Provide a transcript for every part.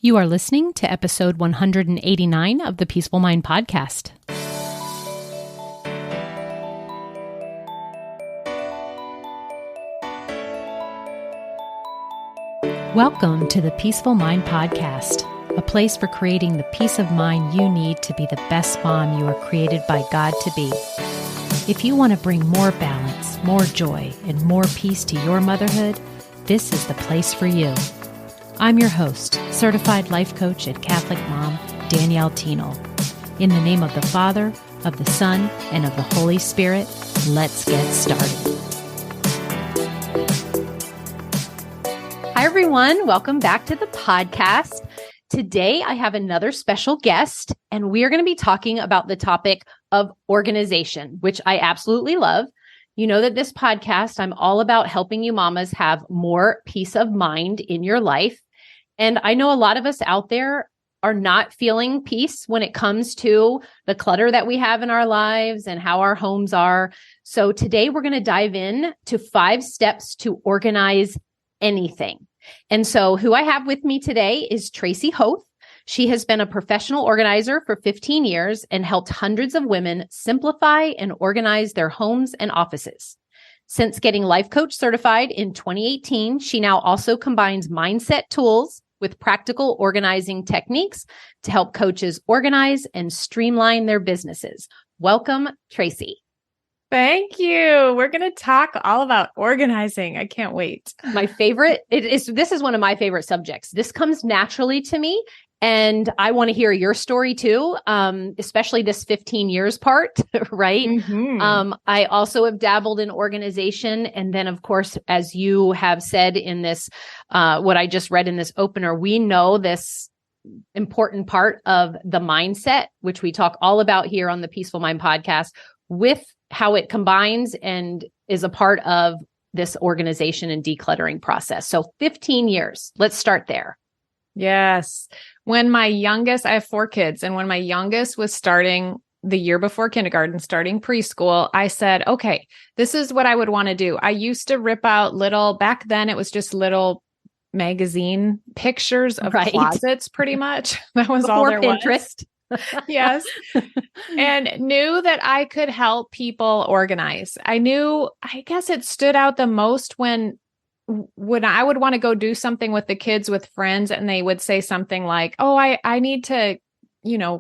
You are listening to episode 189 of the Peaceful Mind Podcast. Welcome to the Peaceful Mind Podcast, a place for creating the peace of mind you need to be the best mom you are created by God to be. If you want to bring more balance, more joy, and more peace to your motherhood, this is the place for you. I'm your host, certified life coach and Catholic mom, Danielle Thienel. In the name of the Father, of the Son, and of the Holy Spirit, let's get started. Hi, everyone. Welcome back to the podcast. Today, I have another special guest, and we are going to be talking about the topic of organization, which I absolutely love. You know that this podcast, I'm all about helping you mamas have more peace of mind in your life. And I know a lot of us out there are not feeling peace when it comes to the clutter that we have in our lives and how our homes are. So today we're going to dive in to 5 steps to organize anything. And so who I have with me today is Tracy Hoth. She has been a professional organizer for 15 years and helped hundreds of women simplify and organize their homes and offices. Since getting life coach certified in 2018, she now also combines mindset tools with practical organizing techniques to help coaches organize and streamline their businesses. Welcome, Tracy. Thank you. We're going to talk all about organizing. I can't wait. My favorite, this is one of my favorite subjects. This comes naturally to me. And I want to hear your story too, especially this 15 years part, right? Mm-hmm. I also have dabbled in organization. And then, of course, as you have said in this, what I just read in this opener, we know this important part of the mindset, which we talk all about here on the Peaceful Mind Podcast, with how it combines and is a part of this organization and decluttering process. So 15 years, let's start there. Yes. I have 4 kids, and when my youngest was starting the year before kindergarten, starting preschool, I said, okay, this is what I would want to do. I used to rip out back then it was just little magazine pictures of closets, pretty much. That was Before all there Pinterest. was. Yes. And knew that I could help people organize. I guess it stood out the most when I would want to go do something with the kids with friends, and they would say something like, oh, I need to,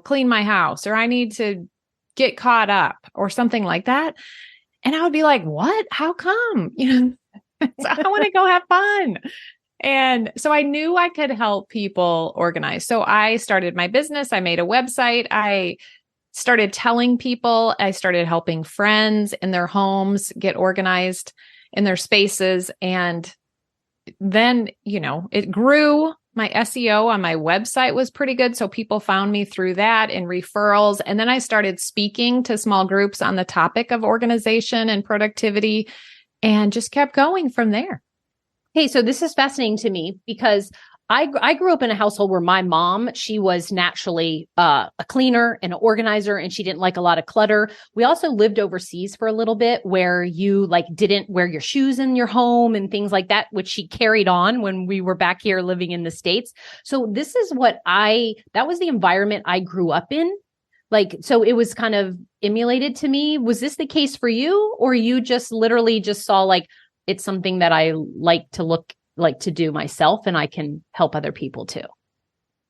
clean my house, or I need to get caught up, or something like that. And I would be like, what? How come? I want to go have fun. And so I knew I could help people organize. So I started my business. I made a website. I started telling people. I started helping friends in their homes get organized in their spaces. And then, it grew. My SEO on my website was pretty good. So people found me through that and referrals. And then I started speaking to small groups on the topic of organization and productivity, and just kept going from there. Hey, so this is fascinating to me because I grew up in a household where my mom, she was naturally a cleaner and an organizer, and she didn't like a lot of clutter. We also lived overseas for a little bit where you didn't wear your shoes in your home and things like that, which she carried on when we were back here living in the States. So this is that was the environment I grew up in. So it was kind of emulated to me. Was this the case for you, or you just literally just saw it's something that I like to do myself, and I can help other people too?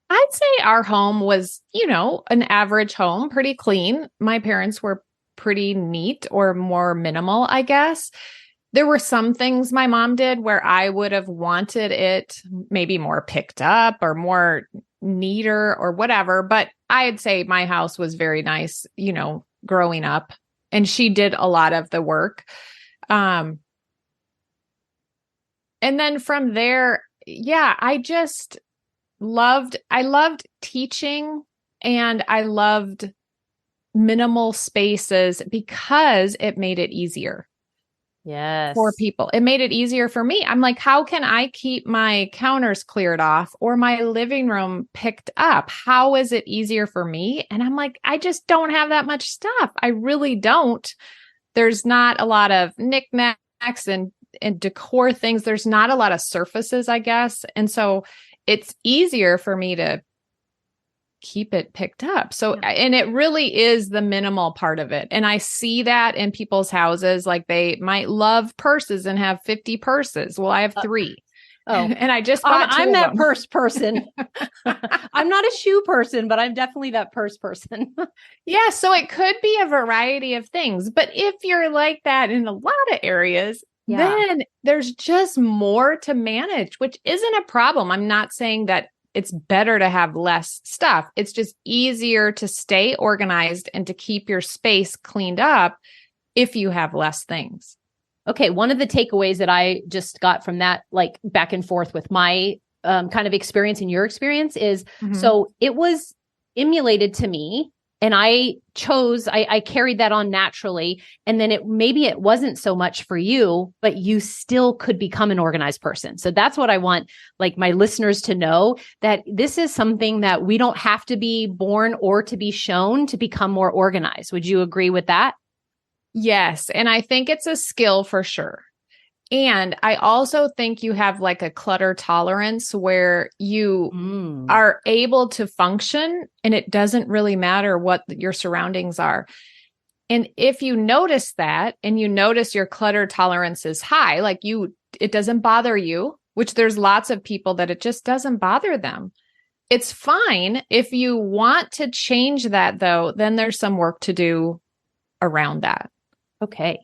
I'd say our home was, an average home, pretty clean. My parents were pretty neat, or more minimal, I guess. There were some things my mom did where I would have wanted it maybe more picked up or more neater or whatever. But I'd say my house was very nice, growing up, and she did a lot of the work. And then from there, I loved teaching, and I loved minimal spaces because it made it easier. Yes. For people. It made it easier for me. I'm like, how can I keep my counters cleared off or my living room picked up? How is it easier for me? And I'm like, I just don't have that much stuff. I really don't. There's not a lot of knickknacks and decor things. There's not a lot of surfaces, I guess. And so it's easier for me to keep it picked up. So, and it really is the minimal part of it. And I see that in people's houses, like they might love purses and have 50 purses. Well, I have 3. And I just bought I'm that purse person. I'm not a shoe person, but I'm definitely that purse person. Yeah. So it could be a variety of things, but if you're like that in a lot of areas, then there's just more to manage, which isn't a problem. I'm not saying that it's better to have less stuff. It's just easier to stay organized and to keep your space cleaned up if you have less things. Okay. One of the takeaways that I just got from that, like back and forth with my kind of experience and your experience is, so it was emulated to me and I carried that on naturally. And then maybe it wasn't so much for you, but you still could become an organized person. So that's what I want, like my listeners to know, that this is something that we don't have to be born or to be shown to become more organized. Would you agree with that? Yes. And I think it's a skill for sure. And I also think you have like a clutter tolerance where you are able to function and it doesn't really matter what your surroundings are. And if you notice that and you notice your clutter tolerance is high, like it doesn't bother you, which there's lots of people that it just doesn't bother them. It's fine. If you want to change that though, then there's some work to do around that. Okay.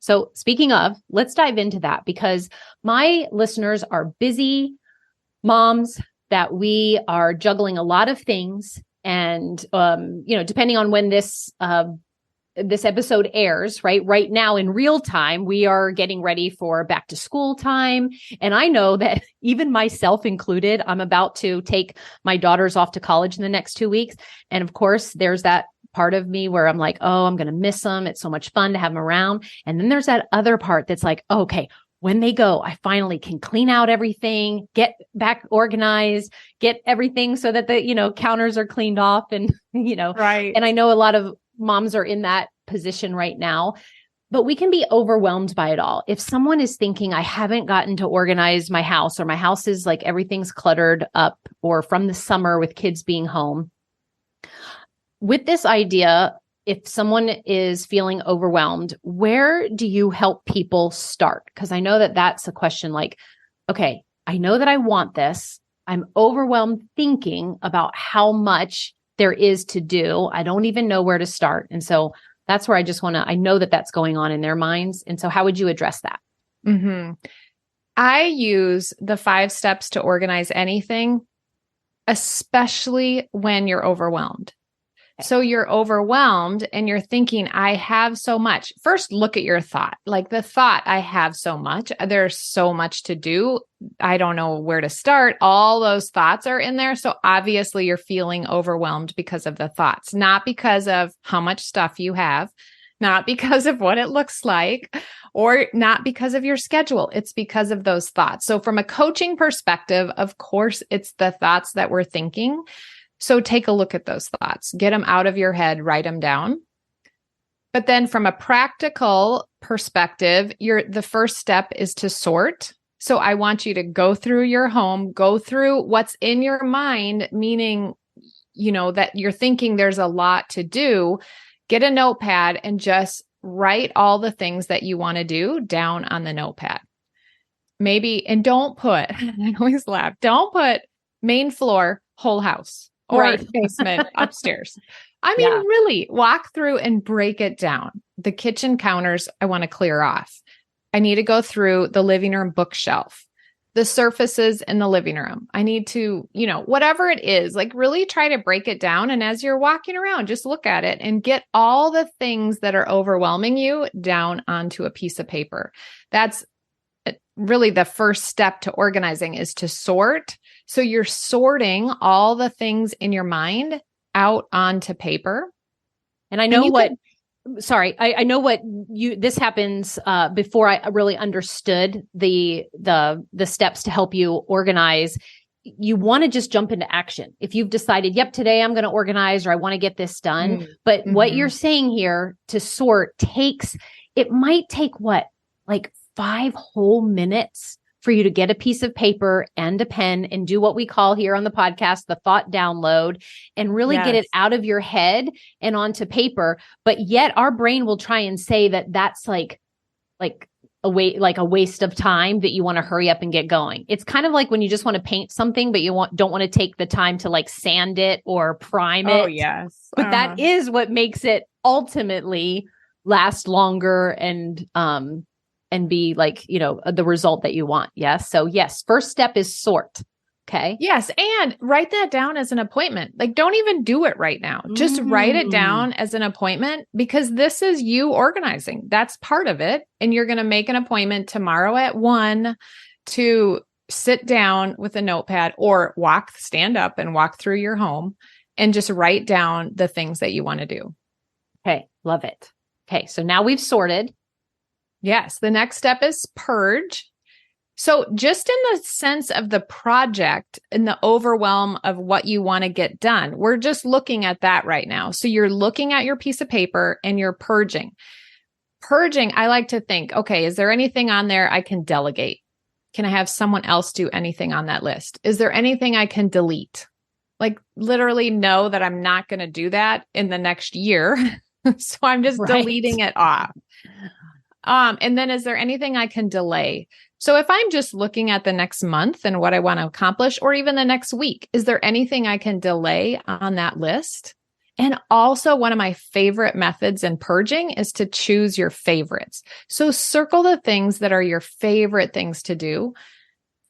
So speaking of, let's dive into that because my listeners are busy moms that we are juggling a lot of things. And, depending on when this episode airs, right now in real time, we are getting ready for back to school time. And I know that even myself included, I'm about to take my daughters off to college in the next 2 weeks. And of course, there's that part of me where I'm like, oh, I'm going to miss them. It's so much fun to have them around. And then there's that other part that's like, okay, when they go, I finally can clean out everything, get back organized, get everything so that the, counters are cleaned off and, right. And I know a lot of moms are in that position right now, but we can be overwhelmed by it all. If someone is thinking, I haven't gotten to organize my house or my house is like everything's cluttered up or from the summer with kids being home, with this idea, if someone is feeling overwhelmed, where do you help people start? Because I know that that's a question like, okay, I know that I want this. I'm overwhelmed thinking about how much there is to do. I don't even know where to start. And so that's where I know that that's going on in their minds. And so how would you address that? I use the 5 steps to organize anything, especially when you're overwhelmed. So you're overwhelmed and you're thinking, I have so much. First, look at your thought. Like the thought, I have so much. There's so much to do. I don't know where to start. All those thoughts are in there. So obviously you're feeling overwhelmed because of the thoughts, not because of how much stuff you have, not because of what it looks like, or not because of your schedule. It's because of those thoughts. So from a coaching perspective, of course, it's the thoughts that we're thinking. So take a look at those thoughts, get them out of your head, write them down. But then from a practical perspective, the first step is to sort. So I want you to go through your home, go through what's in your mind, meaning, that you're thinking there's a lot to do. Get a notepad and just write all the things that you want to do down on the notepad. Maybe, and don't put, I always laugh, don't put main floor, whole house. Or basement upstairs. I mean, really walk through and break it down. The kitchen counters, I want to clear off. I need to go through the living room bookshelf, the surfaces in the living room. I need to, whatever it is, like really try to break it down. And as you're walking around, just look at it and get all the things that are overwhelming you down onto a piece of paper. That's really the first step to organizing is to sort. So you're sorting all the things in your mind out onto paper. And I know I know this happens before I really understood the steps to help you organize. You want to just jump into action. If you've decided, yep, today I'm going to organize or I want to get this done. But what you're saying here to sort might take like 5 whole minutes for you to get a piece of paper and a pen and do what we call here on the podcast, the thought download, and really get it out of your head and onto paper. But yet our brain will try and say that that's like a waste of time, that you want to hurry up and get going. It's kind of like when you just want to paint something, but you don't want to take the time to like sand it or prime it. Oh, yes. But that is what makes it ultimately last longer and be like, the result that you want. Yes. So yes, first step is sort. Okay. Yes. And write that down as an appointment. Like, don't even do it right now. Just write it down as an appointment, because this is you organizing. That's part of it. And you're going to make an appointment tomorrow at 1 to sit down with a notepad or stand up and walk through your home and just write down the things that you want to do. Okay. Love it. Okay. So now we've sorted. Yes. The next step is purge. So just in the sense of the project and the overwhelm of what you want to get done, we're just looking at that right now. So you're looking at your piece of paper and you're purging. Purging, I like to think, okay, is there anything on there I can delegate? Can I have someone else do anything on that list? Is there anything I can delete? Like literally know that I'm not going to do that in the next year. So I'm just deleting it off. And then is there anything I can delay? So if I'm just looking at the next month and what I want to accomplish, or even the next week, is there anything I can delay on that list? And also one of my favorite methods in purging is to choose your favorites. So circle the things that are your favorite things to do.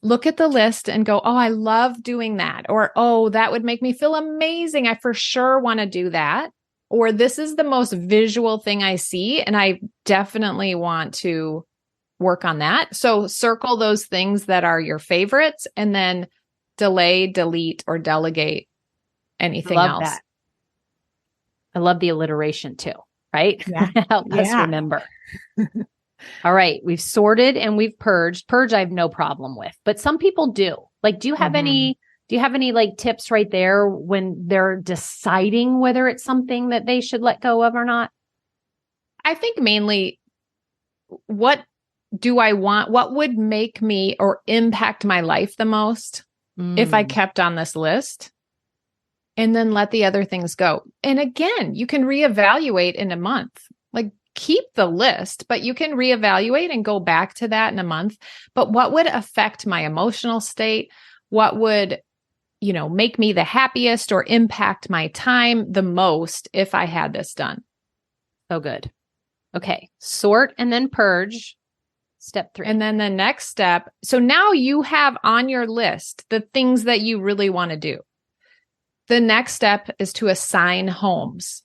Look at the list and go, oh, I love doing that. Or, oh, that would make me feel amazing. I for sure want to do that. Or this is the most visual thing I see, and I definitely want to work on that. So circle those things that are your favorites and then delay, delete, or delegate anything else. That. I love the alliteration too, right? Yeah. Help us remember. All right. We've sorted and we've purged. Purge, I have no problem with, but some people do. Like, do you have any like tips right there when they're deciding whether it's something that they should let go of or not? I think mainly, what do I want? What would make me or impact my life the most if I kept on this list? And then let the other things go. And again, you can reevaluate in a month. Like, keep the list, but you can reevaluate and go back to that in a month. But what would affect my emotional state? What would, make me the happiest or impact my time the most if I had this done? So good. Okay. Sort and then purge. Step 3. And then the next step. So now you have on your list the things that you really want to do. The next step is to assign homes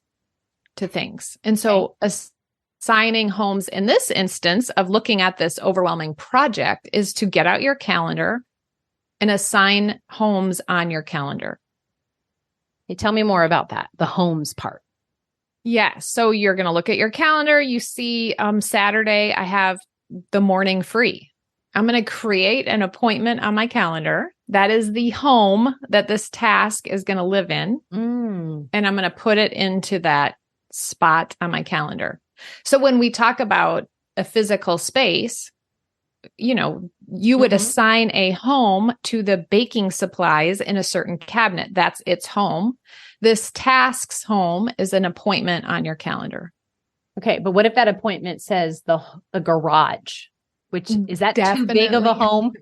to things. And so assigning homes in this instance of looking at this overwhelming project is to get out your calendar and assign homes on your calendar. Hey, tell me more about that, the homes part. Yeah. So you're going to look at your calendar. You see Saturday, I have the morning free. I'm going to create an appointment on my calendar. That is the home that this task is going to live in. And I'm going to put it into that spot on my calendar. So when we talk about a physical space, you would assign a home to the baking supplies in a certain cabinet. That's its home. This task's home is an appointment on your calendar. Okay. But what if that appointment says the garage, which is that too big of a home?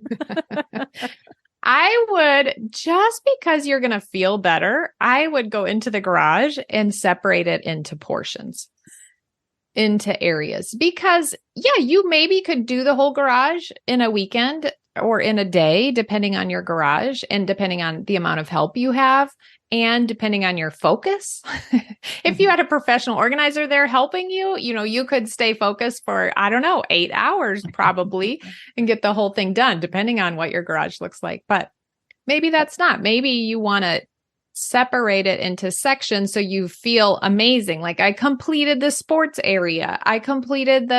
I would, just because you're going to feel better, I would go into the garage and separate it into portions, into areas, because you maybe could do the whole garage in a weekend or in a day, depending on your garage and depending on the amount of help you have and depending on your focus. If you had a professional organizer there helping you, you could stay focused for, 8 hours probably and get the whole thing done, depending on what your garage looks like. But maybe that's not. Maybe you want to separate it into sections so you feel amazing. Like, I completed the sports area. I completed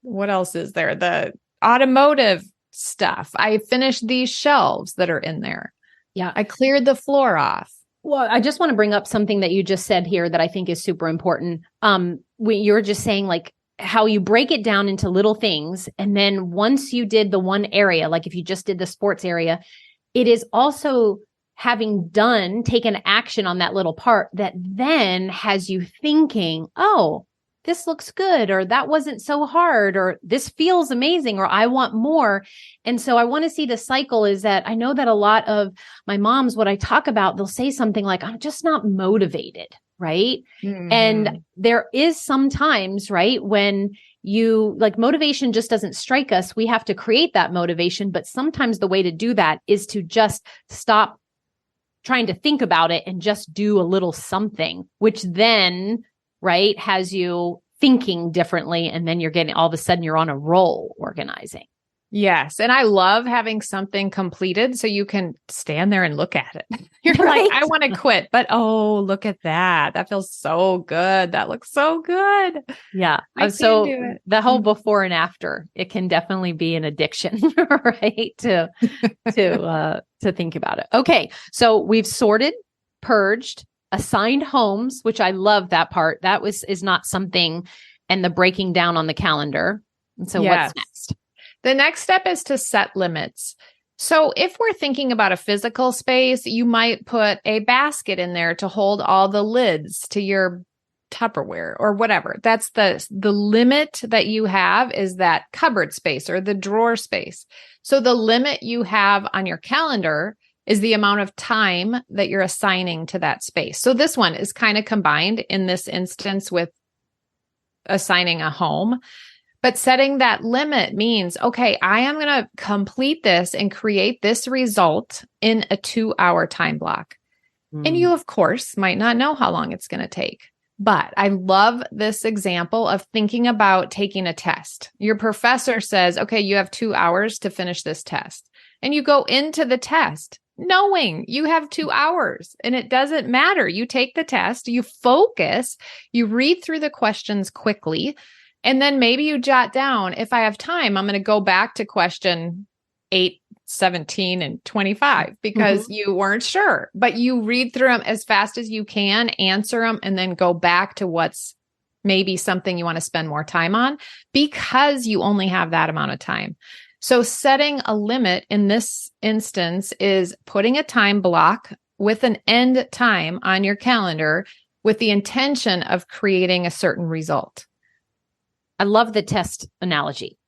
what else is there? The automotive stuff. I finished these shelves that are in there. Yeah. I cleared the floor off. Well, I just want to bring up something that you just said here that I think is super important. When you're just saying, like, how you break it down into little things. And then once you did the one area, like if you just did the sports area, it is also having taken action on that little part that then has you thinking, oh, this looks good, or that wasn't so hard, or this feels amazing, or I want more. And so I want to see the cycle is that I know that a lot of my moms, what I talk about, they'll say something like, I'm just not motivated. Right. Mm-hmm. And there is sometimes, right, when you like motivation just doesn't strike us. We have to create that motivation. But sometimes the way to do that is to just stop trying to think about it and just do a little something, which then, right, has you thinking differently. And then you're getting, all of a sudden you're on a roll organizing. Yes. And I love having something completed so you can stand there and look at it. You're right. Like, I want to quit, but oh, look at that. That feels so good. That looks so good. Yeah. So the whole before and after, it can definitely be an addiction, right? To think about it. Okay. So we've sorted, purged, assigned homes, which I love that part. That is not something, and the breaking down on the calendar. And so what's next? The next step is to set limits. So if we're thinking about a physical space, you might put a basket in there to hold all the lids to your Tupperware or whatever. That's the limit that you have, is that cupboard space or the drawer space. So the limit you have on your calendar is the amount of time that you're assigning to that space. So this one is kind of combined in this instance with assigning a home. But setting that limit means, okay, I am going to complete this and create this result in a 2-hour time block. And you, of course, might not know how long it's going to take. But I love this example of thinking about taking a test. Your professor says, okay, you have 2 hours to finish this test. And you go into the test knowing you have 2 hours, and it doesn't matter. You take the test, you focus, you read through the questions quickly. And then maybe you jot down, if I have time, I'm going to go back to question 8, 17, and 25 because you weren't sure. But you read through them as fast as you can, answer them, and then go back to what's maybe something you want to spend more time on because you only have that amount of time. So setting a limit in this instance is putting a time block with an end time on your calendar with the intention of creating a certain result. I love the test analogy.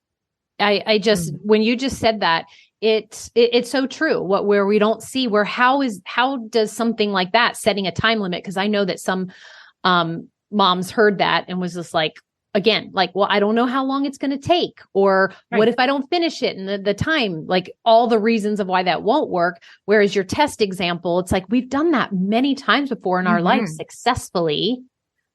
I just, when you just said that, it's so true. Where we don't see how does something like that, setting a time limit? Because I know that some moms heard that and was just like, again, like, well, I don't know how long it's going to take, or what if I don't finish it in the time, like all the reasons of why that won't work. Whereas your test example, it's like, we've done that many times before in our life successfully.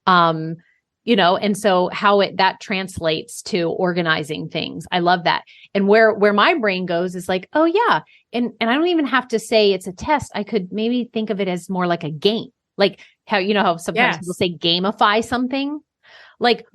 And so how that translates to organizing things. I love that. And where my brain goes is like, oh yeah. And I don't even have to say it's a test. I could maybe think of it as more like a game, like how sometimes people say gamify something. Like,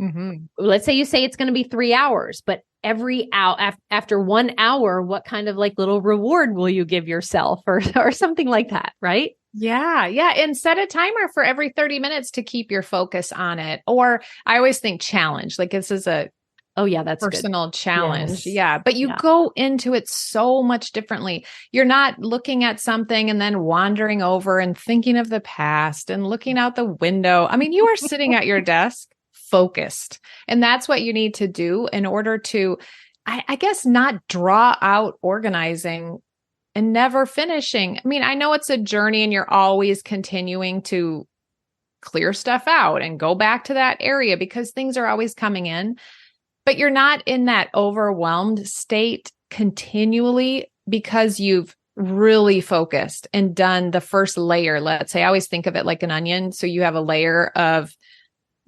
let's say you say it's going to be 3 hours, but every hour after 1 hour, what kind of like little reward will you give yourself or something like that? Right. Yeah. And set a timer for every 30 minutes to keep your focus on it. Or I always think challenge, like this is that's personal good. Challenge. Yes. Yeah. But you go into it so much differently. You're not looking at something and then wandering over and thinking of the past and looking out the window. I mean, you are sitting at your desk focused. And that's what you need to do in order to, I guess, not draw out organizing and never finishing. I mean, I know it's a journey and you're always continuing to clear stuff out and go back to that area because things are always coming in, but you're not in that overwhelmed state continually because you've really focused and done the first layer. Let's say, I always think of it like an onion. So you have a layer of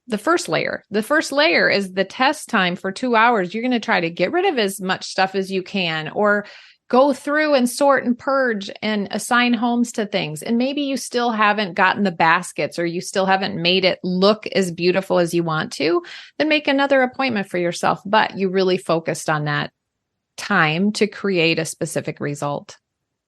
the first layer. The first layer is the test time for 2 hours. You're going to try to get rid of as much stuff as you can, or go through and sort and purge and assign homes to things. And maybe you still haven't gotten the baskets, or you still haven't made it look as beautiful as you want to, then make another appointment for yourself. But you really focused on that time to create a specific result.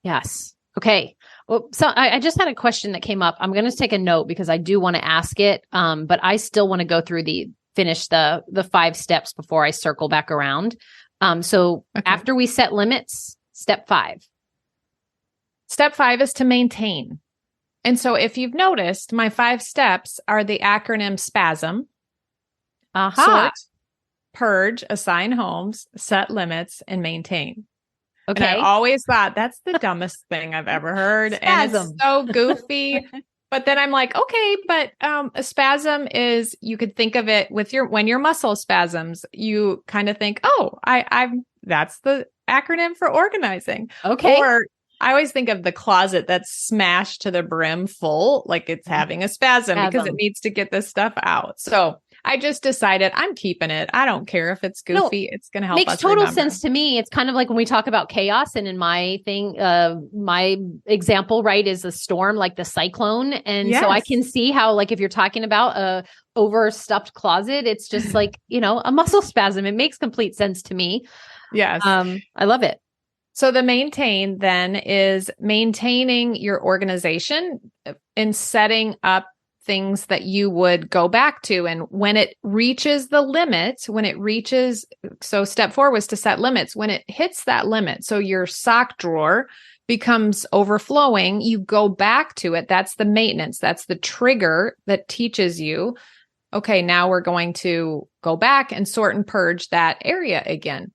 Yes. Okay. Well, so I just had a question that came up. I'm going to take a note because I do want to ask it. But I still want to go through the finish the 5 steps before I circle back around. So after we set limits, step 5. Step 5 is to maintain. And so if you've noticed, my 5 steps are the acronym SPASM. Sort, purge, assign homes, set limits, and maintain. Okay. And I always thought that's the dumbest thing I've ever heard. Spasm. And it's so goofy. But then I'm like, okay, but a spasm is, you could think of it with when your muscle spasms, you kind of think, oh, that's the acronym for organizing. Okay. Or I always think of the closet that's smashed to the brim full, like it's having a spasm because it needs to get this stuff out. So I just decided I'm keeping it. I don't care if it's goofy. It's going to help us Makes total remember. sense to me. It's kind of like when we talk about chaos, and in my thing, my example, right, is a storm, like the cyclone. And so I can see how, like, if you're talking about a overstuffed closet, it's just like, a muscle spasm. It makes complete sense to me. Yes. I love it. So the maintain then is maintaining your organization and setting up things that you would go back to. And when it reaches the limit, so step 4 was to set limits. When it hits that limit, so your sock drawer becomes overflowing, you go back to it. That's the maintenance. That's the trigger that teaches you, okay, now we're going to go back and sort and purge that area again.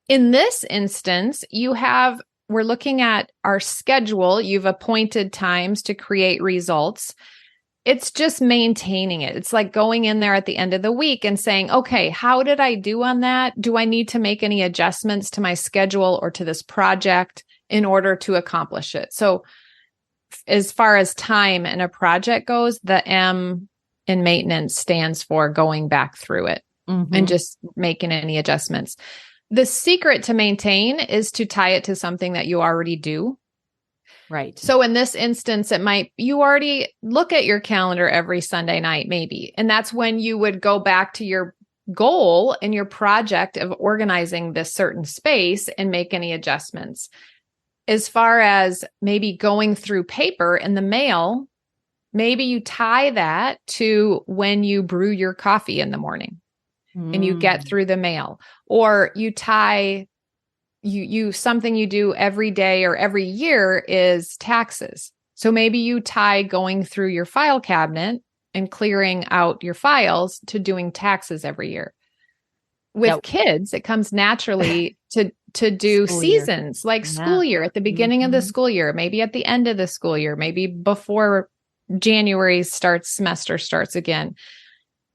In this instance, we're looking at our schedule. You've appointed times to create results. It's just maintaining it. It's like going in there at the end of the week and saying, okay, how did I do on that? Do I need to make any adjustments to my schedule or to this project in order to accomplish it? So as far as time in a project goes, the M in maintenance stands for going back through it and just making any adjustments. The secret to maintain is to tie it to something that you already do. Right. So in this instance, you already look at your calendar every Sunday night, maybe. And that's when you would go back to your goal and your project of organizing this certain space and make any adjustments. As far as maybe going through paper in the mail, maybe you tie that to when you brew your coffee in the morning and you get through the mail, or you tie something you do every day or every year is taxes. So maybe you tie going through your file cabinet and clearing out your files to doing taxes every year. With kids, it comes naturally to do school seasons, like school year, at the beginning of the school year, maybe at the end of the school year, maybe before January semester starts again.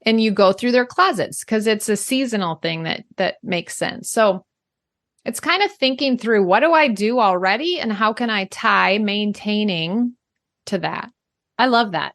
And you go through their closets because it's a seasonal thing that makes sense. So it's kind of thinking through, what do I do already and how can I tie maintaining to that? I love that.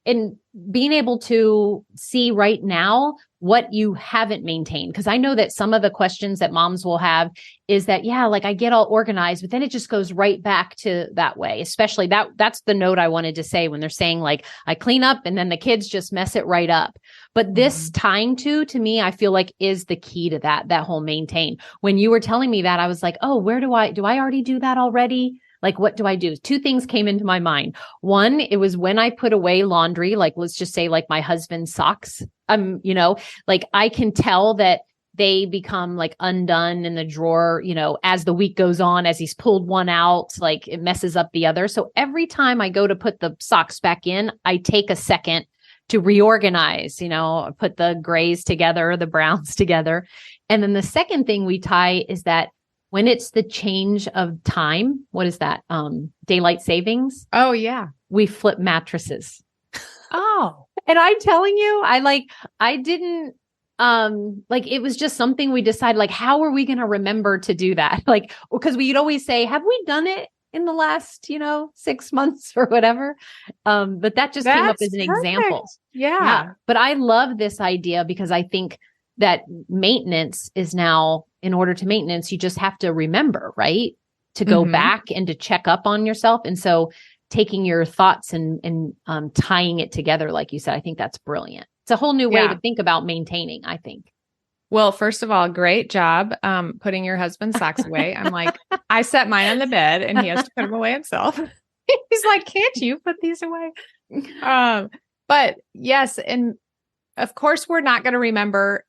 In being able to see right now what you haven't maintained. Because I know that some of the questions that moms will have is that, like I get all organized, but then it just goes right back to that way. Especially that's the note I wanted to say when they're saying like, I clean up and then the kids just mess it right up. But this tying to me, I feel like is the key to that whole maintain. When you were telling me that, I was like, oh, where do I already do that already? Like, what do I do? 2 things came into my mind. One, it was when I put away laundry, like, let's just say like my husband's socks, like I can tell that they become like undone in the drawer, as the week goes on, as he's pulled one out, like it messes up the other. So every time I go to put the socks back in, I take a second to reorganize, put the grays together, the browns together. And then the second thing we tie is that when it's the change of time, what is that? Daylight savings. Oh yeah. We flip mattresses. Oh, and I'm telling you, I didn't, it was just something we decided, like, how are we going to remember to do that? Like, because we'd always say, have we done it in the last, 6 months or whatever? But that just came up as an example. Yeah. But I love this idea because I think that maintenance is now, in order to maintenance, you just have to remember, right? To go back and to check up on yourself. And so taking your thoughts and tying it together, like you said, I think that's brilliant. It's a whole new way to think about maintaining, I think. Well, first of all, great job putting your husband's socks away. I'm like, I set mine on the bed and he has to put them away himself. He's like, can't you put these away? But yes, and of course, we're not going to remember.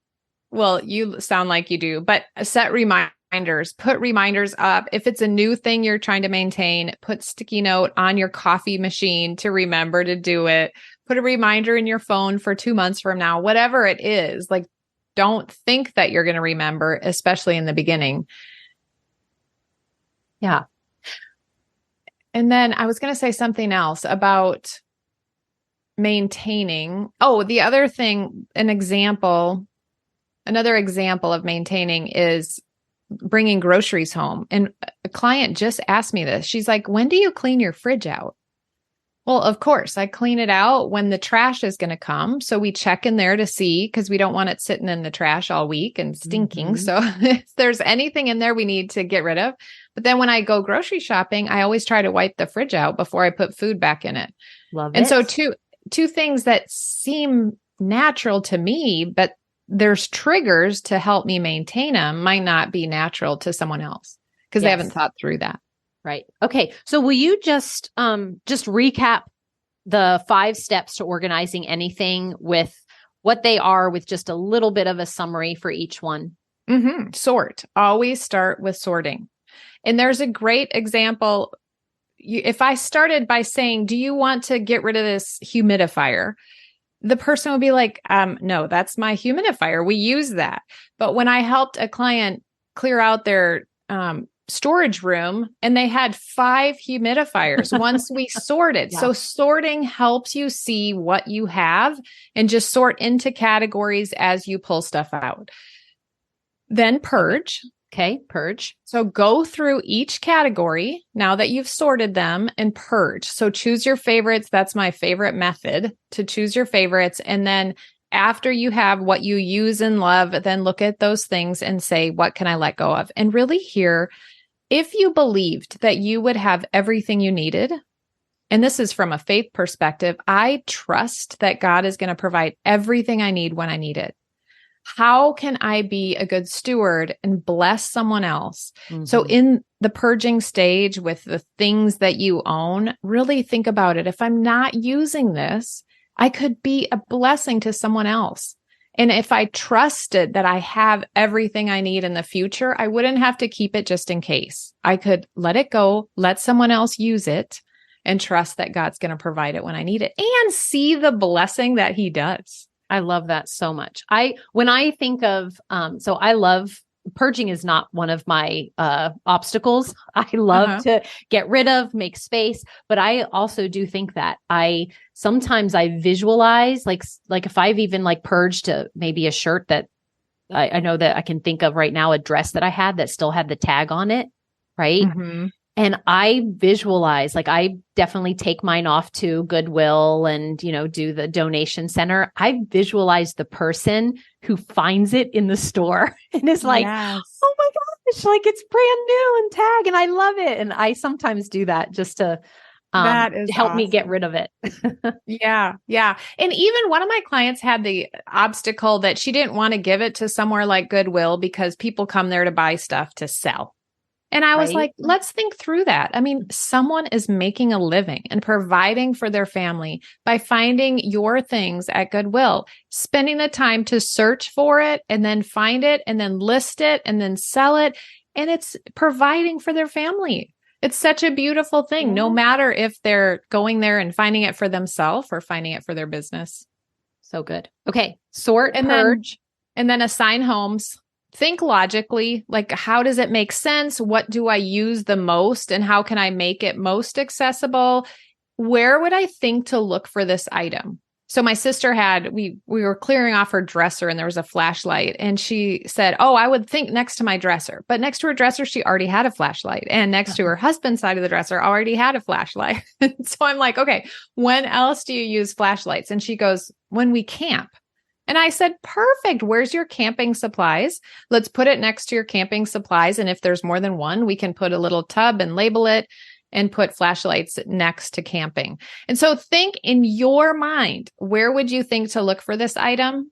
Well, you sound like you do, but set reminders, put reminders up. If it's a new thing you're trying to maintain, put sticky note on your coffee machine to remember to do it. Put a reminder in your phone for 2 months from now, whatever it is. Like, don't think that you're going to remember, especially in the beginning. Yeah. And then I was going to say something else about maintaining. Oh, the other thing, another example of maintaining is bringing groceries home. And a client just asked me this. She's like, when do you clean your fridge out? Well, of course, I clean it out when the trash is going to come. So we check in there to see, because we don't want it sitting in the trash all week and stinking. So if there's anything in there we need to get rid of. But then when I go grocery shopping, I always try to wipe the fridge out before I put food back in it. Love it. And so two things that seem natural to me, but there's triggers to help me maintain them, might not be natural to someone else because they haven't thought through that. Right. Okay. So will you just recap the 5 steps to organizing anything with what they are, with just a little bit of a summary for each one? Sort. Always start with sorting. And there's a great example. If I started by saying, do you want to get rid of this humidifier? The person would be like, no, that's my humidifier. We use that. But when I helped a client clear out their storage room and they had 5 humidifiers once we sorted. So sorting helps you see what you have and just sort into categories as you pull stuff out. Then purge. Okay, purge. So go through each category now that you've sorted them and purge. So choose your favorites. That's my favorite method, to choose your favorites. And then after you have what you use and love, then look at those things and say, what can I let go of? And really hear, if you believed that you would have everything you needed, and this is from a faith perspective, I trust that God is going to provide everything I need when I need it. How can I be a good steward and bless someone else? So in the purging stage with the things that you own, really think about it. If I'm not using this, I could be a blessing to someone else. And if I trusted that I have everything I need in the future, I wouldn't have to keep it just in case. I could let it go, let someone else use it, and trust that God's going to provide it when I need it, and see the blessing that He does. I love that so much. When I think of, so I love, purging is not one of my obstacles. I love to get rid of, make space, but I also do think that sometimes I visualize, like if I've even like purged maybe a shirt that I know that I can think of right now, a dress that I had that still had the tag on it. Right. And I visualize, like I definitely take mine off to Goodwill and, do the donation center. I visualize the person who finds it in the store and is like, oh my gosh, like it's brand new and tag and I love it. And I sometimes do that just to help me get rid of it. Yeah. And even one of my clients had the obstacle that she didn't want to give it to somewhere like Goodwill because people come there to buy stuff to sell. And I was like, let's think through that. I mean, someone is making a living and providing for their family by finding your things at Goodwill, spending the time to search for it and then find it and then list it and then sell it. And it's providing for their family. It's such a beautiful thing, no matter if they're going there and finding it for themselves or finding it for their business. So good. Okay. Sort and purge. And then assign homes. Think logically, like how does it make sense? What do I use the most and how can I make it most accessible? Where would I think to look for this item? So my sister we were clearing off her dresser and there was a flashlight and she said, oh, I would think next to my dresser, but next to her dresser, she already had a flashlight and next to her husband's side of the dresser already had a flashlight. So I'm like, okay, when else do you use flashlights? And she goes, when we camp. And I said, perfect. Where's your camping supplies? Let's put it next to your camping supplies. And if there's more than one, we can put a little tub and label it and put flashlights next to camping. And so think in your mind, where would you think to look for this item?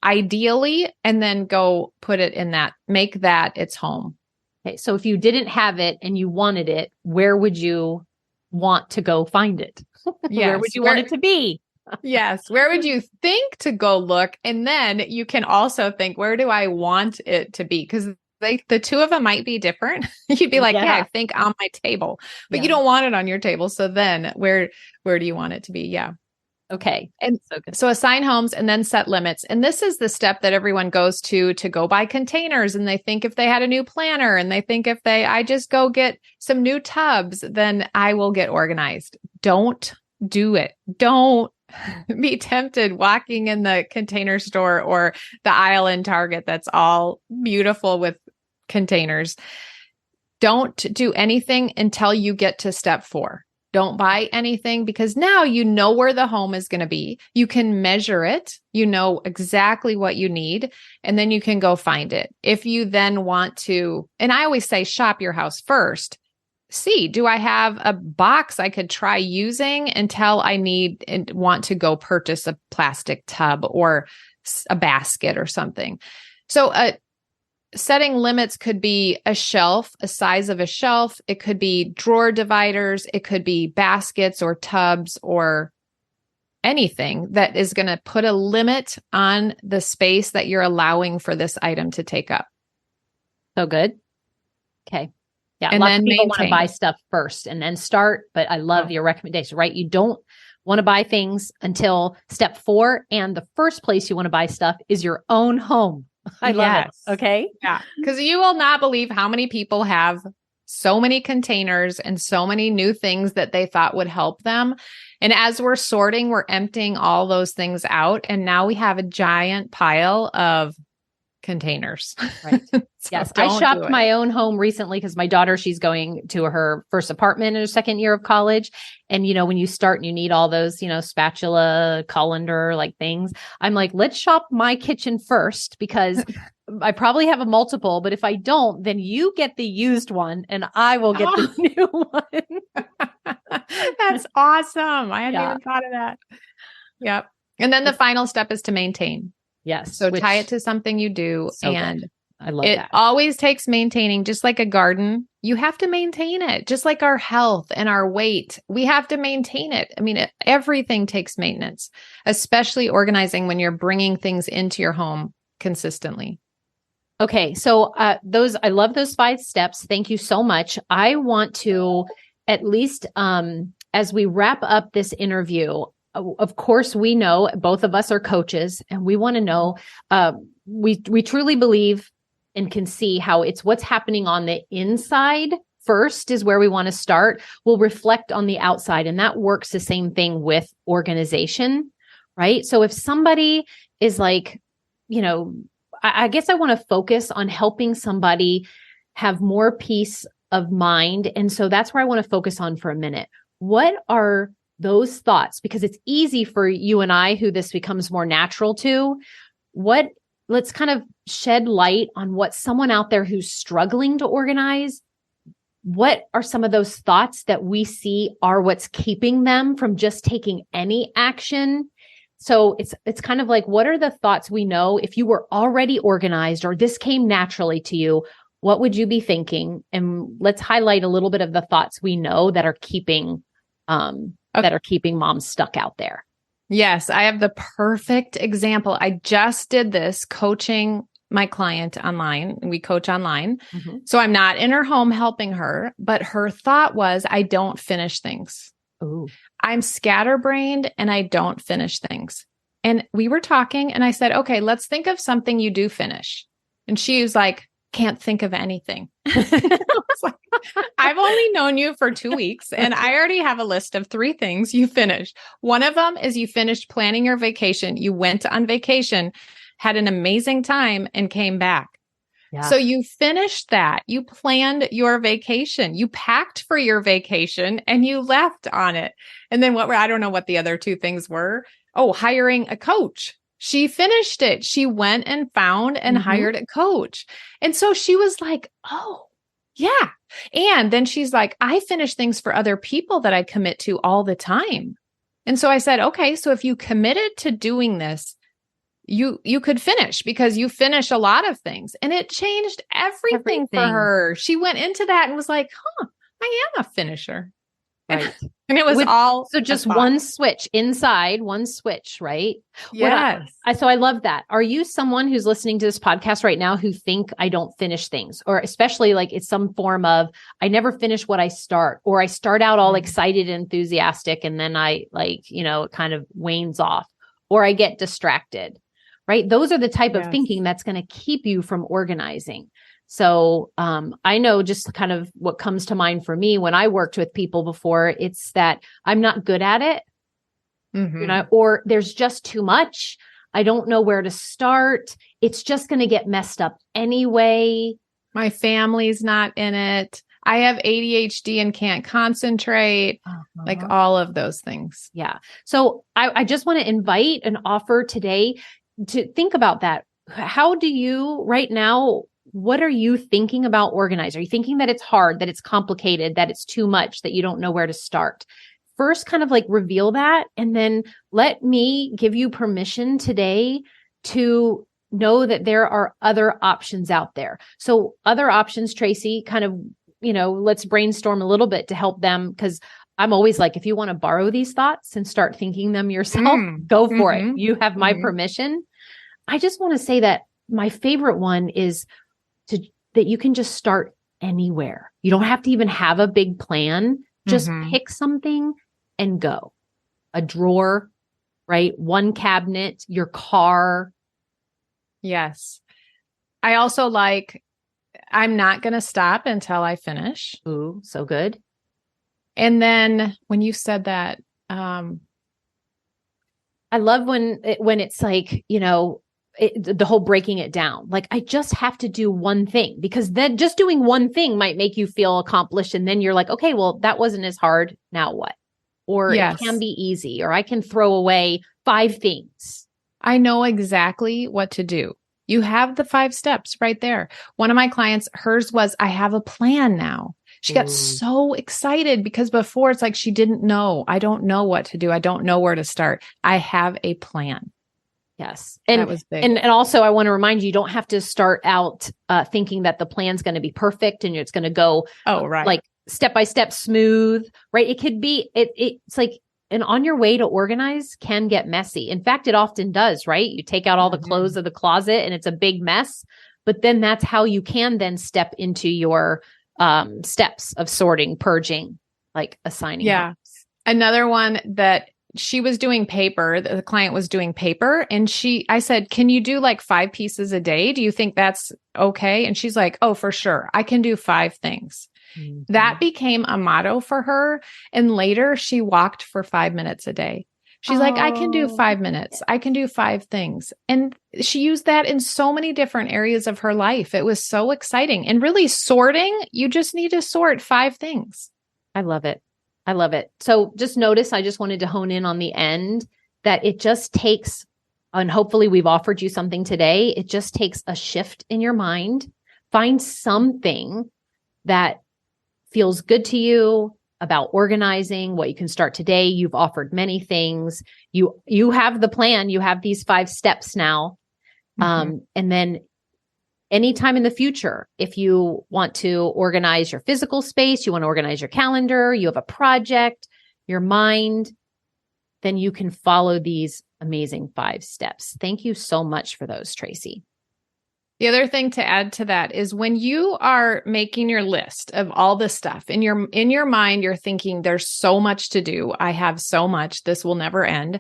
Ideally, and then go put it in make that its home. Okay. So if you didn't have it and you wanted it, where would you want to go find it? Where would you want it to be? Yes. Where would you think to go look? And then you can also think, where do I want it to be? Because the two of them might be different. You'd be like, yeah, I think on my table, but you don't want it on your table. So then where do you want it to be? Yeah. Okay. And so assign homes and then set limits. And this is the step that everyone goes to go buy containers. And they think if they had a new planner and they think if I just go get some new tubs, then I will get organized. Don't do it. Don't be tempted walking in the container store or the aisle in Target that's all beautiful with containers. Don't do anything until you get to step 4. Don't buy anything because now you know where the home is going to be. You can measure it. You know exactly what you need, and then you can go find it. If you then want to, and I always say shop your house first. See, do I have a box I could try using until I need and want to go purchase a plastic tub or a basket or something? So setting limits could be a shelf, a size of a shelf. It could be drawer dividers. It could be baskets or tubs or anything that is going to put a limit on the space that you're allowing for this item to take up. So good. Okay. Yeah. And lots then of people maintain. want to buy stuff first and then start, but I love your recommendation, right? You don't want to buy things until step 4. And the first place you want to buy stuff is your own home. I love it. Okay. Yeah. Because you will not believe how many people have so many containers and so many new things that they thought would help them. And as we're sorting, we're emptying all those things out. And now we have a giant pile of containers. Right. Yes. I shopped my own home recently because my daughter, she's going to her first apartment in her second year of college. And, when you start and you need all those, spatula, colander, like things, I'm like, let's shop my kitchen first because I probably have a multiple, but if I don't, then you get the used one and I will get the new one. That's awesome. I hadn't even thought of that. Yep. And then the final step is to maintain. Yes. So tie it to something you do. And good. I love it that. always takes maintaining, just like a garden. You have to maintain it, just like our health and our weight. We have to maintain it. I mean, everything takes maintenance, especially organizing when you're bringing things into your home consistently. Okay. So I love those 5 steps. Thank you so much. I want to at least, as we wrap up this interview, of course, we know both of us are coaches and we want to know, we truly believe and can see how it's what's happening on the inside first is where we want to start. We'll reflect on the outside, and that works the same thing with organization, right? So if somebody is like, I guess I want to focus on helping somebody have more peace of mind. And so that's where I want to focus on for a minute. What are those thoughts? Because it's easy for you and I, who this becomes more natural to. Let's kind of shed light on what someone out there who's struggling to organize, what are some of those thoughts that we see are what's keeping them from just taking any action? So it's kind of like, what are the thoughts we know if you were already organized or this came naturally to you, what would you be thinking? And let's highlight a little bit of the thoughts we know that are keeping moms stuck out there. Yes, I have the perfect example. I just did this coaching my client online. We coach online. Mm-hmm. So I'm not in her home helping her, but her thought was, I don't finish things. Ooh. I'm scatterbrained and I don't finish things. And we were talking and I said, okay, let's think of something you do finish. And she was like, can't think of anything. I was like, I've only known you for 2 weeks and I already have a list of 3 things you finished. One of them is you finished planning your vacation. You went on vacation, had an amazing time and came back. Yeah. So you finished that. You planned your vacation. You packed for your vacation and you left on it. And then I don't know what the other 2 things were. Oh, hiring a coach. She finished it. She went and found and hired a coach. And so she was like, oh, yeah. And then she's like, I finish things for other people that I commit to all the time. And so I said, okay, so if you committed to doing this, you could finish because you finish a lot of things. And it changed everything for her. She went into that and was like, I am a finisher. Right. And it was all so just one switch inside, one switch, right? Yes. So I love that. Are you someone who's listening to this podcast right now who think I don't finish things, or especially like it's some form of, I never finish what I start, or I start out all excited and enthusiastic and then I it kind of wanes off, or I get distracted, right? Those are the type of thinking that's going to keep you from organizing. So I know just kind of what comes to mind for me when I worked with people before, it's that I'm not good at it, or there's just too much. I don't know where to start. It's just going to get messed up anyway. My family's not in it. I have ADHD and can't concentrate, like all of those things. Yeah. So I just want to invite and offer today to think about that. How do you right now, what are you thinking about organize? Are you thinking that it's hard, that it's complicated, that it's too much, that you don't know where to start? First, kind of like reveal that, and then let me give you permission today to know that there are other options out there. So other options, Tracy, kind of, let's brainstorm a little bit to help them, because I'm always like, if you want to borrow these thoughts and start thinking them yourself, go for it. You have my permission. I just want to say that my favorite one is that you can just start anywhere. You don't have to even have a big plan. Just pick something and go. A drawer, right? One cabinet, your car. Yes. I also I'm not going to stop until I finish. Ooh, so good. And then when you said that, I love when it's like, the whole breaking it down. Like, I just have to do one thing, because then just doing one thing might make you feel accomplished. And then you're like, okay, well, that wasn't as hard. Now what? Or it can be easy, or I can throw away 5 things. I know exactly what to do. You have the 5 steps right there. One of my clients, hers was, I have a plan now. She got so excited because before it's like, she didn't know. I don't know what to do. I don't know where to start. I have a plan. Yes. And that was big. And also I want to remind you, you don't have to start out thinking that the plan's going to be perfect and it's going to go like step by step smooth, right? It could be, it's like, and on your way to organize can get messy. In fact, it often does, right? You take out all the clothes of the closet and it's a big mess, but then that's how you can then step into your steps of sorting, purging, like assigning. Yeah. House. Another one that she was doing paper, the client was doing paper, and I said, can you do like 5 pieces a day? Do you think that's okay? And she's like, oh, for sure. I can do 5 things. That became a motto for her. And later she walked for 5 minutes a day. She's like, I can do 5 minutes. I can do 5 things. And she used that in so many different areas of her life. It was so exciting. And really sorting, you just need to sort 5 things. I love it. I love it. So just notice, I just wanted to hone in on the end that it just takes, and hopefully we've offered you something today. It just takes a shift in your mind. Find something that feels good to you about organizing, what you can start today. You've offered many things. You have the plan. You have these 5 steps now. And then anytime in the future, if you want to organize your physical space, you want to organize your calendar, you have a project, your mind, then you can follow these amazing 5 steps. Thank you so much for those, Tracy. The other thing to add to that is when you are making your list of all the stuff in your mind, you're thinking there's so much to do. I have so much. This will never end.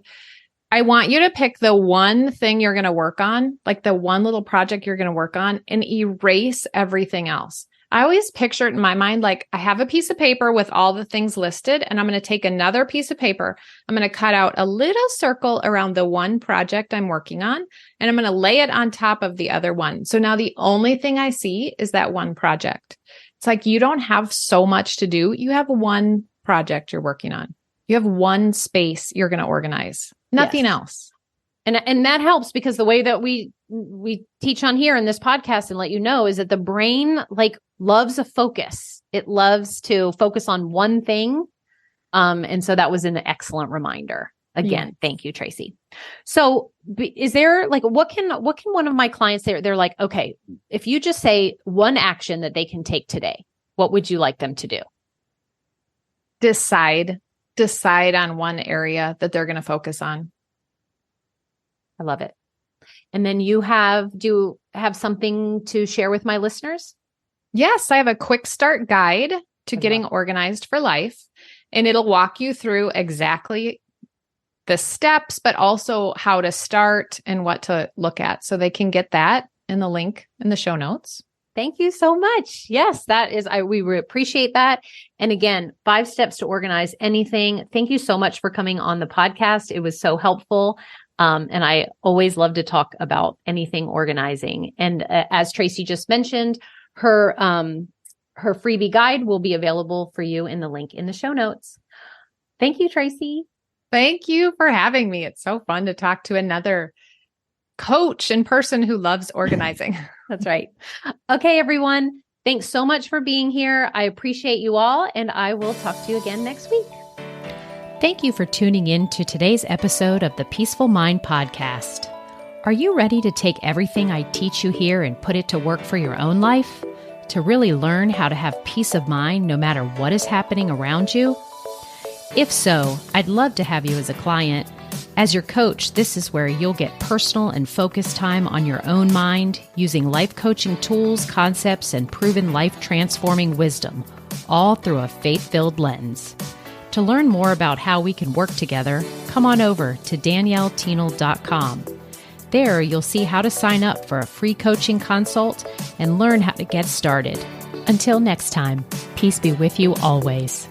I want you to pick the one thing you're going to work on, like the one little project you're going to work on, and erase everything else. I always picture it in my mind like I have a piece of paper with all the things listed, and I'm going to take another piece of paper. I'm going to cut out a little circle around the one project I'm working on, and I'm going to lay it on top of the other one. So now the only thing I see is that one project. It's like you don't have so much to do. You have one project you're working on. You have one space you're going to organize. Nothing else. And that helps because the way that we teach on here in this podcast and let you know is that the brain like loves a focus. It loves to focus on one thing. And so that was an excellent reminder. Again, thank you, Tracy. So is there like, what can one of my clients say? They're like, okay, if you just say one action that they can take today, what would you like them to do? decide on one area that they're going to focus on. I love it. And then do you have something to share with my listeners? Yes, I have a quick start guide to getting organized for life, and it'll walk you through exactly the steps, but also how to start and what to look at. So they can get that in the link in the show notes. Thank you so much. Yes, we appreciate that. And again, 5 steps to organize anything. Thank you so much for coming on the podcast. It was so helpful. And I always love to talk about anything organizing. And as Tracy just mentioned, her freebie guide will be available for you in the link in the show notes. Thank you, Tracy. Thank you for having me. It's so fun to talk to another coach and person who loves organizing. That's right. Okay, everyone. Thanks so much for being here. I appreciate you all, and I will talk to you again next week. Thank you for tuning in to today's episode of the Peaceful Mind Podcast. Are you ready to take everything I teach you here and put it to work for your own life? To really learn how to have peace of mind no matter what is happening around you? If so, I'd love to have you as a client. As your coach, this is where you'll get personal and focused time on your own mind using life coaching tools, concepts, and proven life-transforming wisdom, all through a faith-filled lens. To learn more about how we can work together, come on over to DanielleTienel.com. There, you'll see how to sign up for a free coaching consult and learn how to get started. Until next time, peace be with you always.